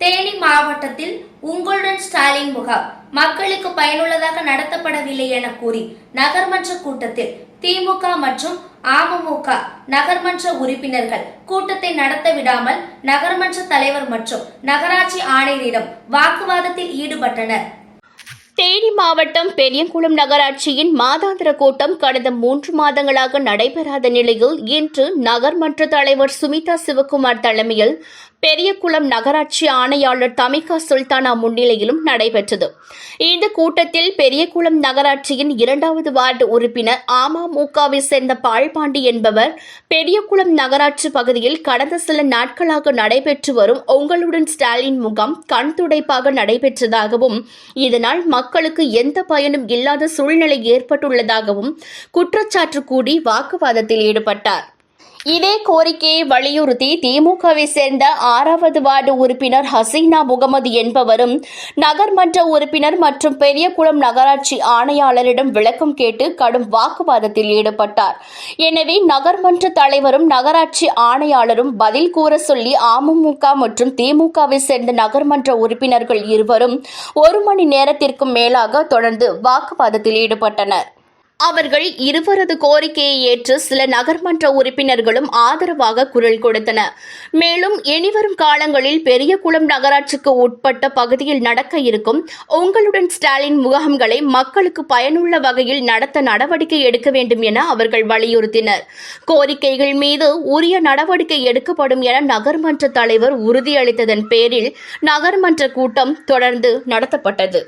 தேனி மாவட்டத்தில் உங்களுடன் ஸ்டாலின் முகாம் மக்களுக்கு பயனுள்ளதாக நடத்தப்படவில்லை என கூறி நகர்மன்ற கூட்டத்தில் திமுக மற்றும் அமமுக நகர்மன்ற உறுப்பினர்கள் கூட்டத்தை நடத்த விடாமல் நகர்மன்ற தலைவர் மற்றும் நகராட்சி ஆணையரிடம் வாக்குவாதத்தில் ஈடுபட்டனர். தேனி மாவட்டம் பெரியகுளம் நகராட்சியின் மாதாந்திர கூட்டம் கடந்த 3 மாதங்களாக நடைபெறாத நிலையில் இன்று நகர்மன்ற தலைவர் சுமிதா சிவக்குமார் தலைமையில் பெரியகுளம் நகராட்சி ஆணையாளர் தமிகா சுல்தானா முன்னிலையிலும் நடைபெற்றது. இந்த கூட்டத்தில் பெரியகுளம் நகராட்சியின் 2வது வார்டு உறுப்பினர் அமமுகவை சேர்ந்த பால்பாண்டி என்பவர் பெரியகுளம் நகராட்சி பகுதியில் கடந்த சில நாட்களாக நடைபெற்று வரும் உங்களுடன் ஸ்டாலின் முகாம் கண்துடைப்பாக நடைபெற்றதாகவும் இதனால் மக்களுக்கு எந்த பயனும் இல்லாத சூழ்நிலை ஏற்பட்டுள்ளதாகவும் குற்றச்சாட்டு கூடி வாக்குவாதத்தில் ஈடுபட்டார். இதே கோரிக்கையை வலியுறுத்தி திமுகவை சேர்ந்த 6வது வார்டு உறுப்பினர் ஹசீனா முகமது என்பவரும் நகர்மன்ற உறுப்பினர் மற்றும் பெரியகுளம் நகராட்சி ஆணையாளரிடம் விளக்கம் கேட்டு கடும் வாக்குவாதத்தில் ஈடுபட்டார். எனவே நகர்மன்ற தலைவரும் நகராட்சி ஆணையாளரும் பதில் கூற சொல்லி அமமுக மற்றும் திமுகவை சேர்ந்த நகர்மன்ற உறுப்பினர்கள் இருவரும் 1 மணி நேரத்திற்கும் மேலாக தொடர்ந்து வாக்குவாதத்தில் ஈடுபட்டனர். அவர்கள் இருவரது கோரிக்கையை ஏற்று சில நகர்மன்ற உறுப்பினர்களும் ஆதரவாக குரல் கொடுத்தனர். மேலும் இனிவரும் காலங்களில் பெரியகுளம் நகராட்சிக்கு உட்பட்ட பகுதியில் நடக்க இருக்கும் உங்களுடன் ஸ்டாலின் முகாம்களை மக்களுக்கு பயனுள்ள வகையில் நடத்த நடவடிக்கை எடுக்க வேண்டும் என அவர்கள் வலியுறுத்தினர். கோரிக்கைகள் மீது உரிய நடவடிக்கை எடுக்கப்படும் என நகர்மன்ற தலைவர் உறுதியளித்ததன் பேரில் நகர்மன்ற கூட்டம் தொடர்ந்து நடத்தப்பட்டது.